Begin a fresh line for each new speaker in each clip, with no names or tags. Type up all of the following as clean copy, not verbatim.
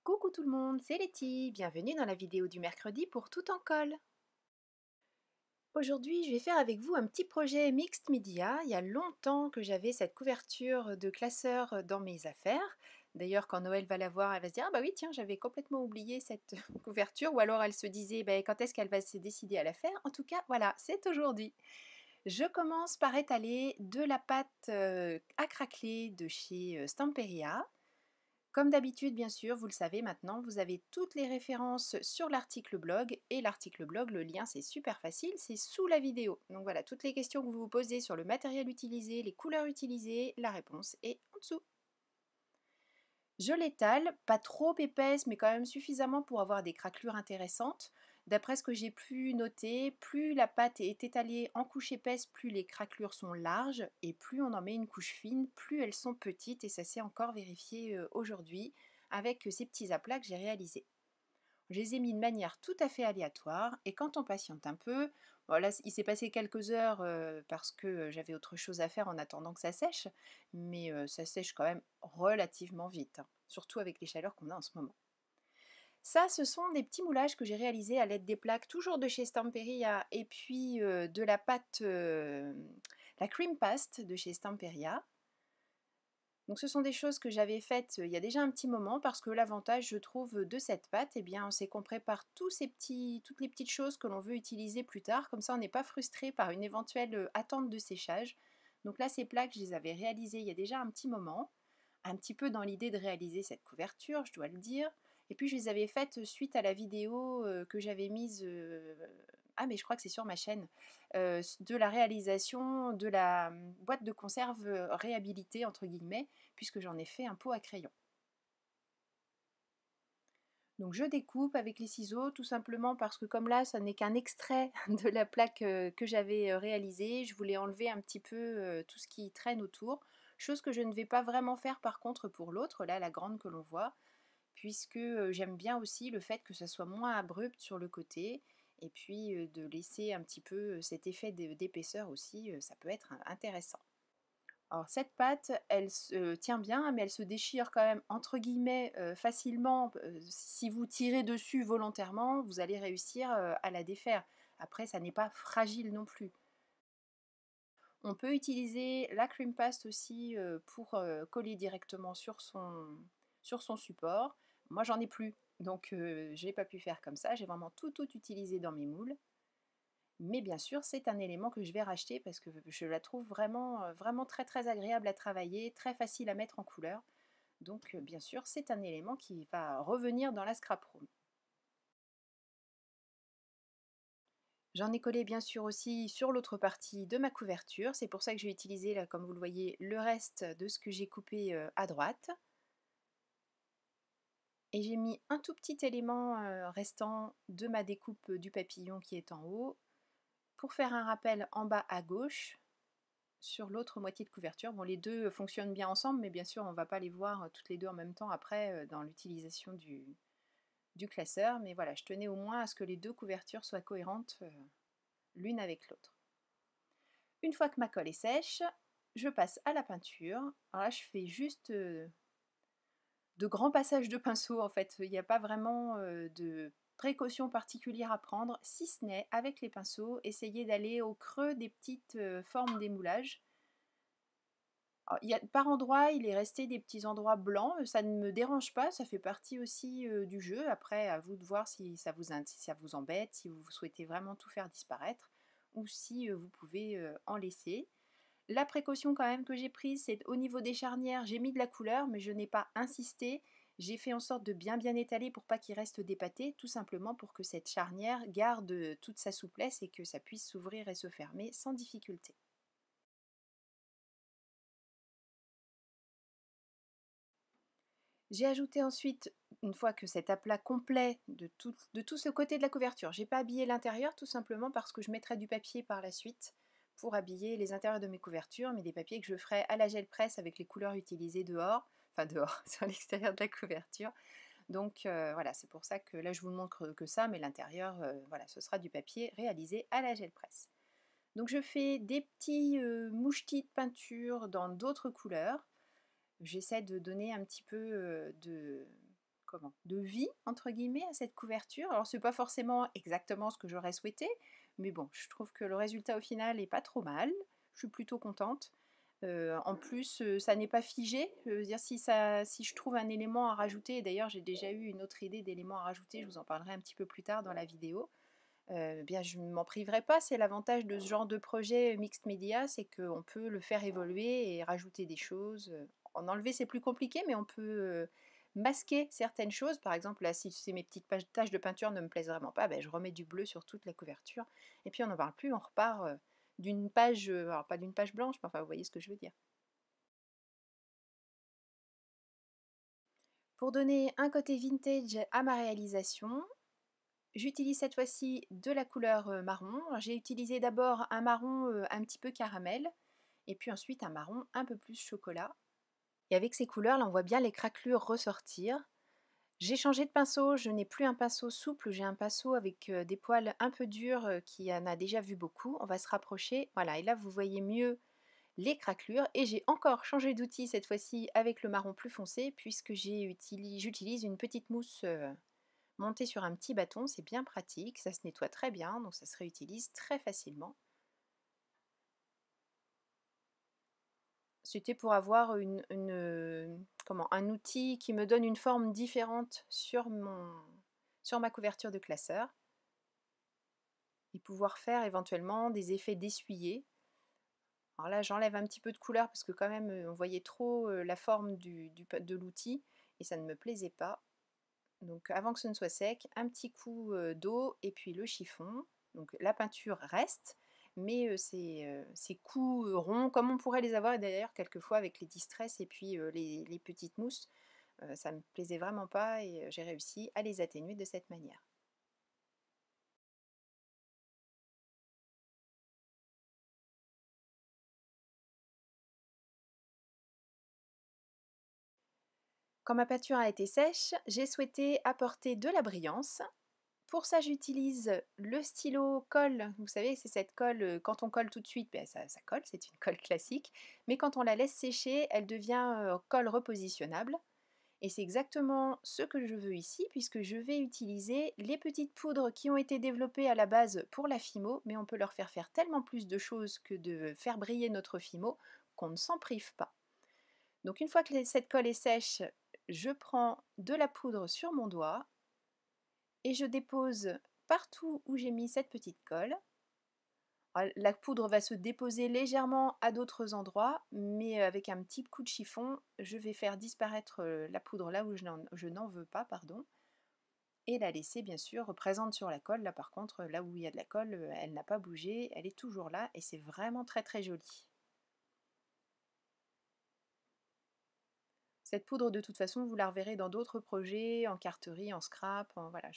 Coucou tout le monde, c'est Letty, bienvenue dans la vidéo du mercredi pour Tout en colle. Aujourd'hui, je vais faire avec vous un petit projet mixte media. Il y a longtemps que j'avais cette couverture de classeur dans mes affaires. D'ailleurs, quand Noël va la voir, elle va se dire « Ah bah oui, tiens, j'avais complètement oublié cette couverture » ou alors elle se disait bah, « Quand est-ce qu'elle va se décider à la faire ?» En tout cas, voilà, c'est aujourd'hui. Je commence par étaler de la pâte à craqueler de chez Stamperia. Comme d'habitude, bien sûr, vous le savez maintenant, vous avez toutes les références sur l'article blog. Et l'article blog, le lien, c'est super facile, c'est sous la vidéo. Donc voilà, toutes les questions que vous vous posez sur le matériel utilisé, les couleurs utilisées, la réponse est en dessous. Je l'étale, pas trop épaisse, mais quand même suffisamment pour avoir des craquelures intéressantes. D'après ce que j'ai pu noter, plus la pâte est étalée en couche épaisse, plus les craquelures sont larges, et plus on en met une couche fine, plus elles sont petites, et ça s'est encore vérifié aujourd'hui avec ces petits aplats que j'ai réalisés. Je les ai mis de manière tout à fait aléatoire, et quand on patiente un peu, voilà, il s'est passé quelques heures parce que j'avais autre chose à faire en attendant que ça sèche, mais ça sèche quand même relativement vite, hein, surtout avec les chaleurs qu'on a en ce moment. Ça, ce sont des petits moulages que j'ai réalisés à l'aide des plaques, toujours de chez Stamperia, et puis de la pâte, la cream paste de chez Stamperia. Donc ce sont des choses que j'avais faites il y a déjà un petit moment parce que l'avantage, je trouve, de cette pâte, eh bien, c'est qu'on prépare toutes les petites choses que l'on veut utiliser plus tard. Comme ça, on n'est pas frustré par une éventuelle attente de séchage. Donc là, ces plaques, je les avais réalisées il y a déjà un petit moment, un petit peu dans l'idée de réaliser cette couverture, je dois le dire. Et puis je les avais faites suite à la vidéo que j'avais mise, ah mais je crois que c'est sur ma chaîne, de la réalisation de la boîte de conserve réhabilitée entre guillemets, puisque j'en ai fait un pot à crayon. Donc je découpe avec les ciseaux tout simplement parce que comme là ça n'est qu'un extrait de la plaque que j'avais réalisée, je voulais enlever un petit peu tout ce qui traîne autour, chose que je ne vais pas vraiment faire par contre pour l'autre, là la grande que l'on voit, puisque j'aime bien aussi le fait que ça soit moins abrupt sur le côté, et puis de laisser un petit peu cet effet d'épaisseur aussi, ça peut être intéressant. Alors cette pâte, elle se tient bien, mais elle se déchire quand même entre guillemets facilement. Si vous tirez dessus volontairement, vous allez réussir à la défaire. Après, ça n'est pas fragile non plus. On peut utiliser la cream paste aussi pour coller directement sur son support. Moi, j'en ai plus, donc je n'ai pas pu faire comme ça. J'ai vraiment tout utilisé dans mes moules. Mais bien sûr, c'est un élément que je vais racheter parce que je la trouve vraiment, vraiment très agréable à travailler, très facile à mettre en couleur. Donc bien sûr, c'est un élément qui va revenir dans la scrap room. J'en ai collé bien sûr aussi sur l'autre partie de ma couverture. C'est pour ça que j'ai utilisé, là, comme vous le voyez, le reste de ce que j'ai coupé à droite. Et j'ai mis un tout petit élément restant de ma découpe du papillon qui est en haut pour faire un rappel en bas à gauche sur l'autre moitié de couverture. Bon, les deux fonctionnent bien ensemble, mais bien sûr, on ne va pas les voir toutes les deux en même temps après dans l'utilisation du classeur. Mais voilà, je tenais au moins à ce que les deux couvertures soient cohérentes l'une avec l'autre. Une fois que ma colle est sèche, je passe à la peinture. Alors là, je fais juste de grands passages de pinceau en fait. Il n'y a pas vraiment de précautions particulières à prendre, si ce n'est avec les pinceaux, essayer d'aller au creux des petites formes d'émoulage. Par endroits, il est resté des petits endroits blancs, ça ne me dérange pas, ça fait partie aussi du jeu. Après, à vous de voir si ça vous embête, si vous souhaitez vraiment tout faire disparaître, ou si vous pouvez en laisser. La précaution quand même que j'ai prise, c'est au niveau des charnières, j'ai mis de la couleur, mais je n'ai pas insisté. J'ai fait en sorte de bien étaler pour pas qu'il reste des pâtés, tout simplement pour que cette charnière garde toute sa souplesse et que ça puisse s'ouvrir et se fermer sans difficulté. J'ai ajouté ensuite, une fois que cet aplat complet de tout ce côté de la couverture, j'ai pas habillé l'intérieur tout simplement parce que je mettrai du papier par la suite pour habiller les intérieurs de mes couvertures, mais des papiers que je ferai à la gel presse avec les couleurs utilisées dehors, enfin dehors, sur l'extérieur de la couverture. Donc voilà, c'est pour ça que là je vous montre que ça, mais l'intérieur, voilà, ce sera du papier réalisé à la gel presse. Donc je fais des petits mouchetis de peinture dans d'autres couleurs. J'essaie de donner un petit peu de vie entre guillemets à cette couverture. Alors c'est pas forcément exactement ce que j'aurais souhaité, mais bon, je trouve que le résultat au final est pas trop mal. Je suis plutôt contente. En plus, ça n'est pas figé. Je veux dire, si je trouve un élément à rajouter, et d'ailleurs j'ai déjà eu une autre idée d'élément à rajouter, je vous en parlerai un petit peu plus tard dans la vidéo. Bien, je ne m'en priverai pas. C'est l'avantage de ce genre de projet mixed media, c'est qu'on peut le faire évoluer et rajouter des choses. En enlever, c'est plus compliqué, mais on peut masquer certaines choses. Par exemple, là, si mes petites taches de peinture ne me plaisent vraiment pas, ben, je remets du bleu sur toute la couverture. Et puis on n'en parle plus, on repart d'une page, alors pas d'une page blanche, mais enfin, vous voyez ce que je veux dire. Pour donner un côté vintage à ma réalisation, j'utilise cette fois-ci de la couleur marron. J'ai utilisé d'abord un marron un petit peu caramel et puis ensuite un marron un peu plus chocolat. Et avec ces couleurs, là, on voit bien les craquelures ressortir. J'ai changé de pinceau, je n'ai plus un pinceau souple, j'ai un pinceau avec des poils un peu durs qui en a déjà vu beaucoup. On va se rapprocher, voilà, et là vous voyez mieux les craquelures. Et j'ai encore changé d'outil cette fois-ci avec le marron plus foncé puisque j'utilise une petite mousse montée sur un petit bâton, c'est bien pratique, ça se nettoie très bien, donc ça se réutilise très facilement. C'était pour avoir un outil qui me donne une forme différente sur ma couverture de classeur et pouvoir faire éventuellement des effets d'essuyer. Alors là, j'enlève un petit peu de couleur parce que quand même, on voyait trop la forme de l'outil et ça ne me plaisait pas. Donc avant que ce ne soit sec, un petit coup d'eau et puis le chiffon. Donc la peinture reste, mais ces coups ronds, comme on pourrait les avoir d'ailleurs quelquefois avec les distress et puis les petites mousses, ça ne me plaisait vraiment pas et j'ai réussi à les atténuer de cette manière. Quand ma peinture a été sèche, j'ai souhaité apporter de la brillance. Pour ça, j'utilise le stylo colle. Vous savez, c'est cette colle, quand on colle tout de suite, ben, ça colle, c'est une colle classique. Mais quand on la laisse sécher, elle devient colle repositionnable. Et c'est exactement ce que je veux ici, puisque je vais utiliser les petites poudres qui ont été développées à la base pour la Fimo, mais on peut leur faire tellement plus de choses que de faire briller notre Fimo qu'on ne s'en prive pas. Donc une fois que cette colle est sèche, je prends de la poudre sur mon doigt et je dépose partout où j'ai mis cette petite colle. La poudre va se déposer légèrement à d'autres endroits, mais avec un petit coup de chiffon, je vais faire disparaître la poudre là où je n'en veux pas, pardon, et la laisser bien sûr présente sur la colle. Là par contre, là où il y a de la colle, elle n'a pas bougé, elle est toujours là et c'est vraiment très très joli. Cette poudre, de toute façon, vous la reverrez dans d'autres projets, en carterie, en scrap, voilà,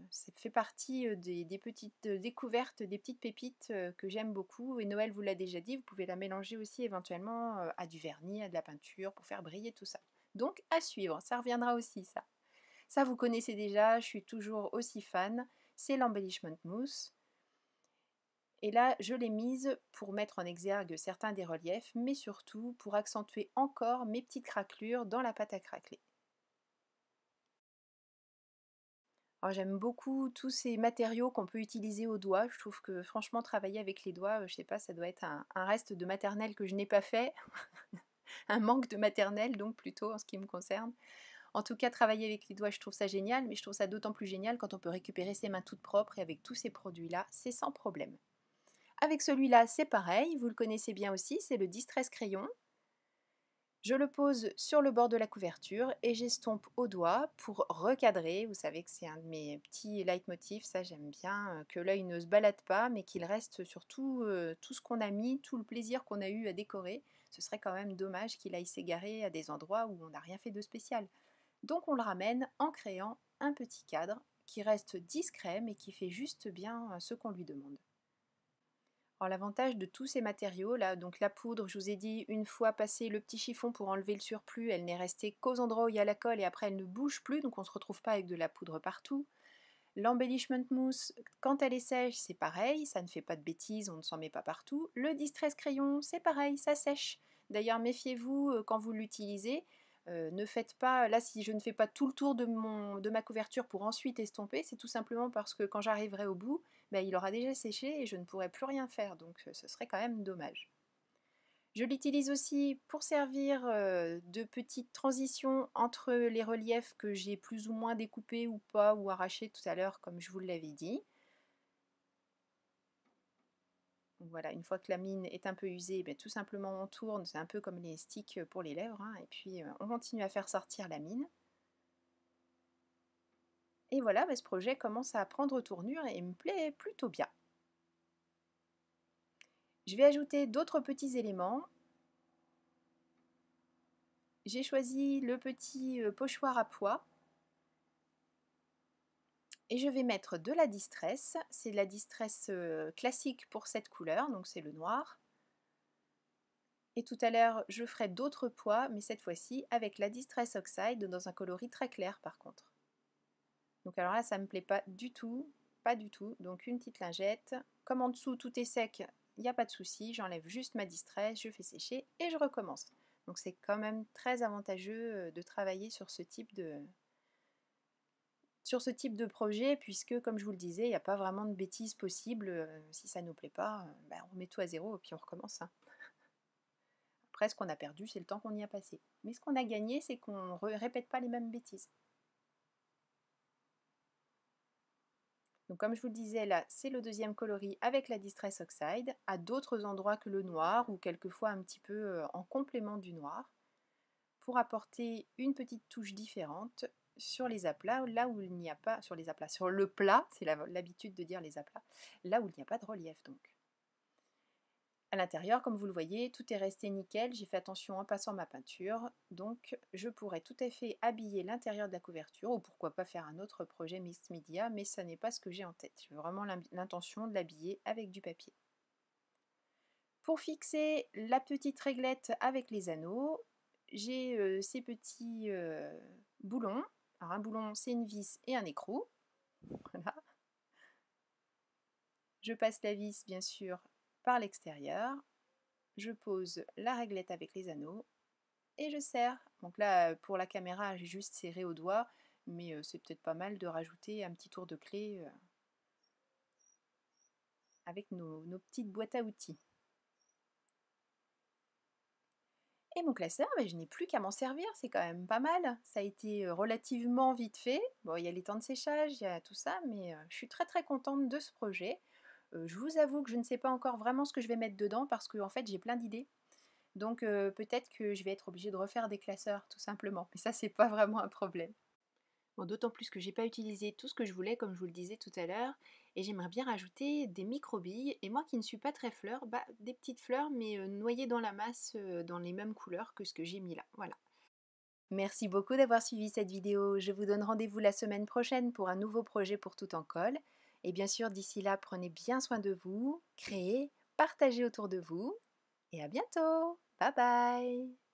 ça fait partie des petites découvertes, des petites pépites que j'aime beaucoup. Et Noël vous l'a déjà dit, vous pouvez la mélanger aussi éventuellement à du vernis, à de la peinture, pour faire briller tout ça. Donc à suivre, ça reviendra aussi ça. Ça vous connaissez déjà, je suis toujours aussi fan, c'est l'embellishment mousse. Et là, je l'ai mise pour mettre en exergue certains des reliefs, mais surtout pour accentuer encore mes petites craquelures dans la pâte à craqueler. Alors j'aime beaucoup tous ces matériaux qu'on peut utiliser au doigt. Je trouve que franchement, travailler avec les doigts, je sais pas, ça doit être un reste de maternelle que je n'ai pas fait. Un manque de maternelle, donc plutôt en ce qui me concerne. En tout cas, travailler avec les doigts, je trouve ça génial, mais je trouve ça d'autant plus génial quand on peut récupérer ses mains toutes propres et avec tous ces produits-là, c'est sans problème. Avec celui-là, c'est pareil, vous le connaissez bien aussi, c'est le Distress Crayon. Je le pose sur le bord de la couverture et j'estompe au doigt pour recadrer. Vous savez que c'est un de mes petits leitmotifs, ça j'aime bien, que l'œil ne se balade pas, mais qu'il reste sur tout ce qu'on a mis, tout le plaisir qu'on a eu à décorer. Ce serait quand même dommage qu'il aille s'égarer à des endroits où on n'a rien fait de spécial. Donc on le ramène en créant un petit cadre qui reste discret mais qui fait juste bien ce qu'on lui demande. Alors l'avantage de tous ces matériaux là, donc la poudre, je vous ai dit, une fois passé le petit chiffon pour enlever le surplus, elle n'est restée qu'aux endroits où il y a la colle et après elle ne bouge plus, donc on ne se retrouve pas avec de la poudre partout. L'embellishment mousse, quand elle est sèche, c'est pareil, ça ne fait pas de bêtises, on ne s'en met pas partout. Le distress crayon, c'est pareil, ça sèche. D'ailleurs, méfiez-vous quand vous l'utilisez. Ne faites pas, là si je ne fais pas tout le tour de ma couverture pour ensuite estomper, c'est tout simplement parce que quand j'arriverai au bout, il aura déjà séché et je ne pourrai plus rien faire, donc ce serait quand même dommage. Je l'utilise aussi pour servir de petite transition entre les reliefs que j'ai plus ou moins découpés ou pas, ou arrachés tout à l'heure comme je vous l'avais dit. Voilà, une fois que la mine est un peu usée, tout simplement on tourne, c'est un peu comme les sticks pour les lèvres, hein, et puis on continue à faire sortir la mine. Et voilà, ce projet commence à prendre tournure et me plaît plutôt bien. Je vais ajouter d'autres petits éléments. J'ai choisi le petit pochoir à pois. Et je vais mettre de la distress. C'est de la distress classique pour cette couleur, donc c'est le noir. Et tout à l'heure, je ferai d'autres pois, mais cette fois-ci avec la distress oxide dans un coloris très clair par contre. Donc alors là, ça ne me plaît pas du tout, pas du tout. Donc une petite lingette. Comme en dessous tout est sec, il n'y a pas de souci, j'enlève juste ma distress, je fais sécher et je recommence. Donc c'est quand même très avantageux de travailler sur ce type projet, puisque comme je vous le disais, il n'y a pas vraiment de bêtises possibles. Si ça ne nous plaît pas, on remet tout à zéro et puis on recommence, hein. Après, ce qu'on a perdu, c'est le temps qu'on y a passé. Mais ce qu'on a gagné, c'est qu'on ne répète pas les mêmes bêtises. Donc comme je vous le disais, là, c'est le deuxième coloris avec la Distress Oxide, à d'autres endroits que le noir, ou quelquefois un petit peu en complément du noir, pour apporter une petite touche différente sur les aplats, là où il n'y a pas, sur les aplats, sur le plat, c'est l'habitude de dire les aplats, là où il n'y a pas de relief donc. À l'intérieur, comme vous le voyez, tout est resté nickel, j'ai fait attention en passant ma peinture, donc je pourrais tout à fait habiller l'intérieur de la couverture, ou pourquoi pas faire un autre projet mixed media, mais ça n'est pas ce que j'ai en tête. J'ai vraiment l'intention de l'habiller avec du papier. Pour fixer la petite réglette avec les anneaux, j'ai ces petits boulons. Alors un boulon, c'est une vis et un écrou. Voilà. Je passe la vis, bien sûr, par l'extérieur. Je pose la réglette avec les anneaux et je serre. Donc là, pour la caméra, j'ai juste serré au doigt, mais c'est peut-être pas mal de rajouter un petit tour de clé avec nos petites boîtes à outils. Et mon classeur, je n'ai plus qu'à m'en servir, c'est quand même pas mal. Ça a été relativement vite fait. Bon, il y a les temps de séchage, il y a tout ça, mais je suis très très contente de ce projet. Je vous avoue que je ne sais pas encore vraiment ce que je vais mettre dedans parce que en fait j'ai plein d'idées. Donc peut-être que je vais être obligée de refaire des classeurs tout simplement. Mais ça c'est pas vraiment un problème. Bon, d'autant plus que j'ai pas utilisé tout ce que je voulais comme je vous le disais tout à l'heure. Et j'aimerais bien rajouter des micro-billes. Et moi qui ne suis pas très fleur, des petites fleurs mais noyées dans la masse dans les mêmes couleurs que ce que j'ai mis là. Voilà. Merci beaucoup d'avoir suivi cette vidéo. Je vous donne rendez-vous la semaine prochaine pour un nouveau projet pour tout en colle. Et bien sûr, d'ici là, prenez bien soin de vous, créez, partagez autour de vous. Et à bientôt. Bye bye.